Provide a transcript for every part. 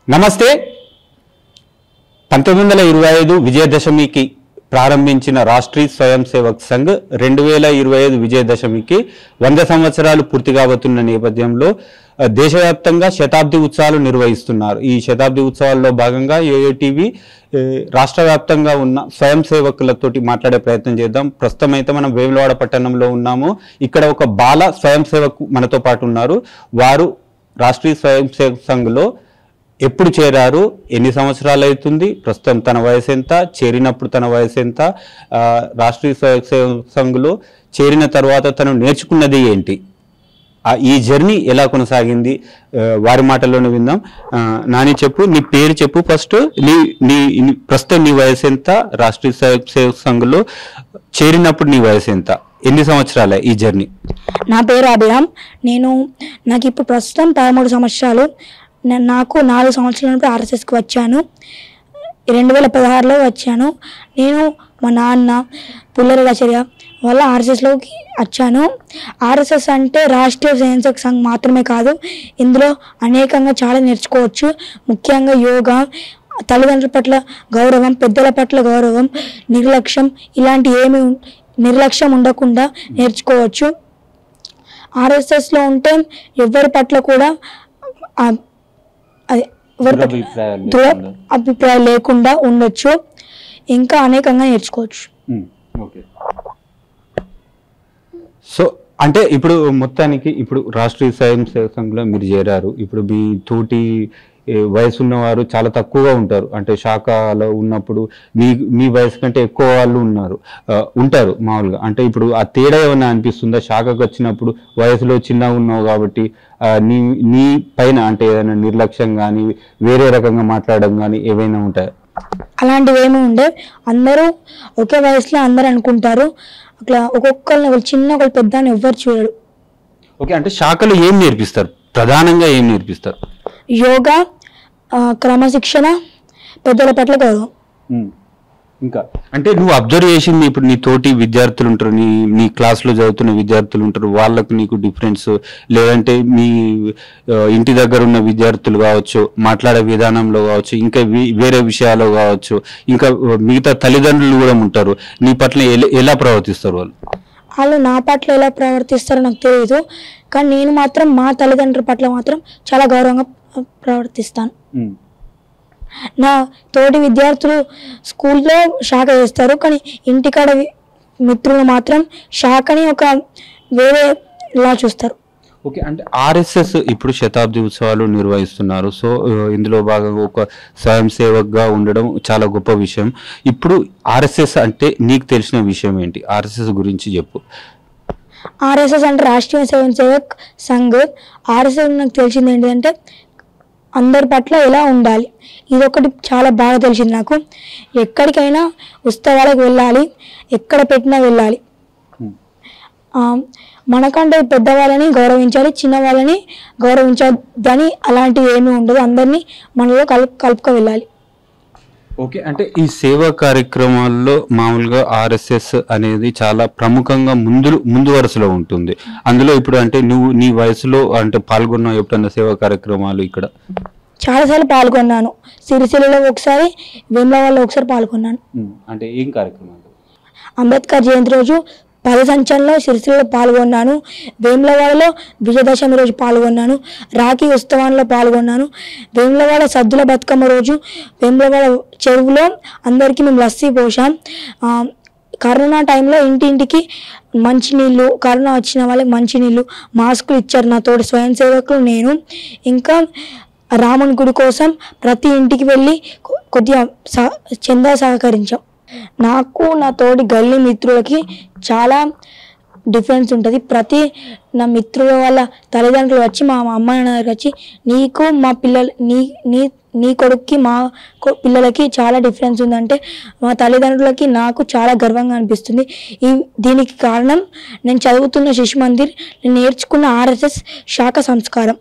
నమస్తే 1925 విజయదశమికి ప్రారంభించిన రాష్ట్రీయ స్వయం సేవక్ సంఘ్ 2025 విజయదశమికి 100 సంవత్సరాలు పూర్తి కాబోతున్న నేపథ్యంలో దేశవ్యాప్తంగా శతాబ్ది ఉత్సవాలు నిర్వహిస్తున్నారు। ఈ శతాబ్ది ఉత్సవాల్లో భాగంగా ఏఐటీవీ రాష్ట్ర వ్యాప్తంగా ఉన్న స్వయం సేవకులతోటి మాట్లాడే ప్రయత్నం చేద్దాం। ప్రస్తుతం అయితే మనం వేములవాడ పట్టణంలో ఉన్నాము। ఇక్కడ ఒక బాల స్వయం సేవకు మనతో పాటు ఉన్నారు। వారు రాష్ట్రీయ స్వయం సేవక్ సంఘ్లో ఎప్పుడు చేరారు, ఎన్ని సంవత్సరాలు అవుతుంది, ప్రస్తుతం తన వయసు ఎంత, చేరినప్పుడు తన వయసు ఎంత, రాష్ట్రీయ స్వయం సేవక్ సంఘ్లో చేరిన తర్వాత తను నేర్చుకున్నది ఏంటి, ఈ జర్నీ ఎలా కొనసాగింది, వారి మాటల్లోనే విందాం। నాని చెప్పు, నీ పేరు చెప్పు ఫస్ట్, నీ ప్రస్తుతం నీ వయసు ఎంత, రాష్ట్రీయ స్వయం సేవక్ సంఘ్లో చేరినప్పుడు నీ వయసు ఎంత, ఎన్ని సంవత్సరాలే ఈ జర్నీ? నా పేరు అభిరామ్। నాకు ఇప్పుడు ప్రస్తుతం 13 సంవత్సరాలు। నాకు 4 సంవత్సరాల ఆర్ఎస్ఎస్కి వచ్చాను। 2016లో వచ్చాను। నేను మా నాన్న పుల్లరచర్య వల్ల ఆర్ఎస్ఎస్లోకి వచ్చాను। ఆర్ఎస్ఎస్ అంటే రాష్ట్రీయ స్వయం సేవక్ సంఘ్ మాత్రమే కాదు, ఇందులో అనేకంగా చాలా నేర్చుకోవచ్చు। ముఖ్యంగా యోగా, తల్లిదండ్రుల పట్ల గౌరవం, పెద్దల పట్ల గౌరవం, నిర్లక్ష్యం ఉండకుండా నేర్చుకోవచ్చు। ఆర్ఎస్ఎస్లో ఉంటే ఎవరి పట్ల కూడా అభిప్రాయాలు లేకుండా ఉండొచ్చు, ఇంకా అనేకంగా నేర్చుకోవచ్చు। సో అంటే ఇప్పుడు మొత్తానికి ఇప్పుడు రాష్ట్రీయ స్వయం సేవక్ సంఘ్లో మీరు చేరారు। ఇప్పుడు మీ తోటి వయసు ఉన్నవారు చాలా తక్కువగా ఉంటారు, అంటే శాఖలో ఉన్నప్పుడు మీ వయసు కంటే ఎక్కువ వాళ్ళు ఉంటారు మామూలుగా। అంటే ఇప్పుడు ఆ తేడా ఏమైనా అనిపిస్తుందా? శాఖకు వచ్చినప్పుడు వయసులో చిన్నగా ఉన్నావు కాబట్టి నీ పైన అంటే ఏదైనా నిర్లక్ష్యం కానీ, వేరే రకంగా మాట్లాడడం కానీ ఏవైనా ఉంటాయా? అలాంటివి ఏమి ఉండే, అందరూ ఒకే వయసులో అందరు అనుకుంటారు, అట్లా ఒక్కొక్కరిని చిన్న ఒకళ్ళు పెద్ద అని ఎవ్వరు చూడరు। ఓకే, అంటే శాఖలు ఏం నేర్పిస్తారు, ప్రధానంగా ఏం నేర్పిస్తారు? యోగా, క్రమశిక్షణ, పెద్దల పట్ల గౌరవం। ఇంకా అంటే నువ్వు అబ్జర్వ్ చేసింది, ఇప్పుడు నీ తోటి విద్యార్థులు ఉంటారు, నీ క్లాస్లో చదువుతున్న విద్యార్థులు ఉంటారు, వాళ్ళకు నీకు డిఫరెన్స్, లేదంటే మీ ఇంటి దగ్గర ఉన్న విద్యార్థులు కావచ్చు, మాట్లాడే విధానంలో కావచ్చు, ఇంకా వేరే విషయాల్లో కావచ్చు, ఇంకా మిగతా తల్లిదండ్రులు కూడా ఉంటారు, నీ పట్ల ఎలా ప్రవర్తిస్తారు వాళ్ళు నా పట్ల ఎలా ప్రవర్తిస్తారో నాకు తెలియదు, కానీ నేను మాత్రం మా తల్లిదండ్రుల పట్ల మాత్రం చాలా గౌరవంగా ప్రవర్తిస్తాను। నా తోటి విద్యార్థులు స్కూల్లో శాఖ చేస్తారు, కానీ ఇంటికాడ మిత్రులు మాత్రం శాఖని ఒక వేరేలా చూస్తారు। ఓకే, అంటే ఆర్ఎస్ఎస్ ఇప్పుడు శతాబ్ది ఉత్సవాలు నిర్వహిస్తున్నారు, సో ఇందులో భాగంగా ఒక స్వయం సేవక్గా ఉండడం చాలా గొప్ప విషయం। ఇప్పుడు ఆర్ఎస్ఎస్ అంటే నీకు తెలిసిన విషయం ఏంటి, ఆర్ఎస్ఎస్ గురించి చెప్పు। ఆర్ఎస్ఎస్ అంటే రాష్ట్రీయ స్వయం సేవక్ సంఘ్। ఆర్ఎస్ఎస్ నాకు తెలిసింది ఏంటంటే అందరి పట్ల ఎలా ఉండాలి, ఇదొకటి చాలా బాగా తెలిసింది నాకు। ఎక్కడికైనా ఉత్సవాలకు వెళ్ళాలి, ఎక్కడ పెట్టినా వెళ్ళాలి, మనకంటే పెద్దవాళ్ళని గౌరవించాలి, చిన్న వాళ్ళని గౌరవించద్దని అలాంటివి ఏమీ ఉండదు, అందరినీ మనలో కలుపుకు వెళ్ళాలి। ఓకే, అంటే ఈ సేవా కార్యక్రమాల్లో మామూలుగా ఆర్ఎస్ఎస్ అనేది చాలా ప్రముఖంగా ముందు వరుసలో ఉంటుంది। అందులో ఇప్పుడు అంటే నువ్వు నీ వయసులో అంటే పాల్గొన్నావు ఎప్పుడన్నా సేవా కార్యక్రమాలు? ఇక్కడ చాలాసార్లు పాల్గొన్నాను, సిరిసిల్లలో ఒకసారి, వేములవాడలో ఒకసారి పాల్గొన్నాను। అంటే ఏం కార్యక్రమాలు? అంబేద్కర్ జయంతి రోజు పదసంచలనంలో సిరిసిల్లలో పాల్గొన్నాను, వేములవాడలో విజయదశమి రోజు పాల్గొన్నాను, రాఖీ ఉత్సవాల్లో పాల్గొన్నాను, వేములవాడ సద్దుల బతుకమ్మ రోజు వేములవాడ చెరువులో అందరికీ మేము లస్సీ పోసాం। కరోనా టైంలో ఇంటింటికి మంచినీళ్ళు, కరోనా వచ్చిన వాళ్ళకి మంచినీళ్ళు, మాస్కులు ఇచ్చారు నా తోటి స్వయం సేవకులు నేను। ఇంకా రాముని గుడి కోసం ప్రతి ఇంటికి వెళ్ళి కొద్దిగా చందా సహకరించాం। నాకు నా తోటి గల్లీ మిత్రులకి చాలా డిఫరెన్స్ ఉంటుంది। ప్రతి నా మిత్రుల వాళ్ళ తల్లిదండ్రులు వచ్చి మా అమ్మ నాన్న దగ్గరికి వచ్చి, నీకు మా పిల్లలు నీ కొడుక్కి మా పిల్లలకి చాలా డిఫరెన్స్ ఉందంటే మా తల్లిదండ్రులకి నాకు చాలా గర్వంగా అనిపిస్తుంది। దీనికి కారణం నేను చదువుతున్న శిశు మందిర్, నేను నేర్చుకున్న ఆర్ఎస్ఎస్ శాఖ సంస్కారం।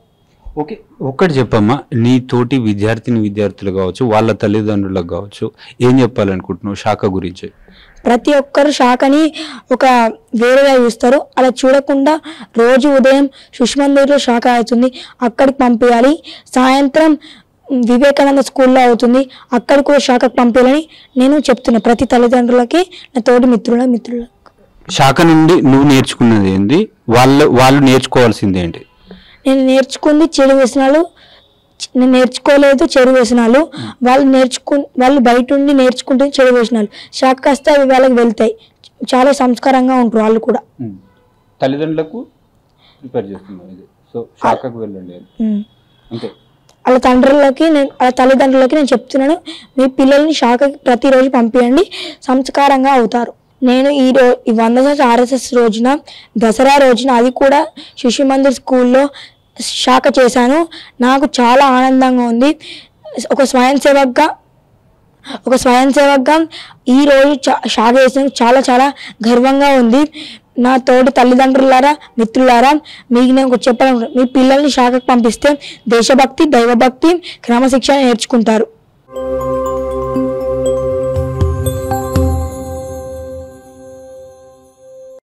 ఓకే, ఒక్కటి చెప్పమ్మా, నీ తోటి విద్యార్థులు కావచ్చు, వాళ్ళ తల్లిదండ్రులకు కావచ్చు, ఏం చెప్పాలనుకుంటున్నావు శాఖ గురించి? ప్రతి ఒక్కరు శాఖని ఒక వేరేగా చూస్తారు, అలా చూడకుండా రోజు ఉదయం శిశు మందిర్లో శాఖ అవుతుంది, అక్కడికి పంపించాలి, సాయంత్రం వివేకానంద స్కూల్లో అవుతుంది, అక్కడ కూడా శాఖకు పంపించాలని నేను చెప్తున్నా ప్రతి తల్లిదండ్రులకి, నా తోటి మిత్రులకు. శాఖ నుండి నువ్వు నేర్చుకున్నది ఏంది, వాళ్ళు నేర్చుకోవాల్సింది ఏంటి? నేను నేర్చుకుంది చెడు వ్యసనాలు, నేను నేర్చుకోలేదు చెడు వ్యసనాలు. వాళ్ళు బయట ఉండి నేర్చుకుంటే చెడు వ్యసనాలు, శాఖకు వస్తే అవి వాళ్ళకి వెళ్తాయి. చాలా సంస్కారంగా ఉంటారు వాళ్ళు కూడా. తల్లిదండ్రులకు ప్రిపేర్ చేస్తున్నారు, సో శాఖకు వెళ్ళండి అంతే. వాళ్ళ తల్లిదండ్రులకి నేను చెప్తున్నాను, మీ పిల్లల్ని శాఖకి ప్రతిరోజు పంపించండి, సంస్కారంగా అవుతారు. నేను ఈ 100 RSS రోజున, దసరా రోజున, అది కూడా శిశు మందిర్ స్కూల్లో శాఖ చేశాను. నాకు చాలా ఆనందంగా ఉంది. ఒక స్వయం సేవక్గా ఈరోజు శాఖ చేసినందుకు చాలా చాలా గర్వంగా ఉంది. నా తోటి తల్లిదండ్రులారా, మిత్రులారా, మీకు నేను చెప్పాలను, మీ పిల్లల్ని శాఖకు పంపిస్తే దేశభక్తి, దైవభక్తి, క్రమశిక్షణ నేర్చుకుంటారు.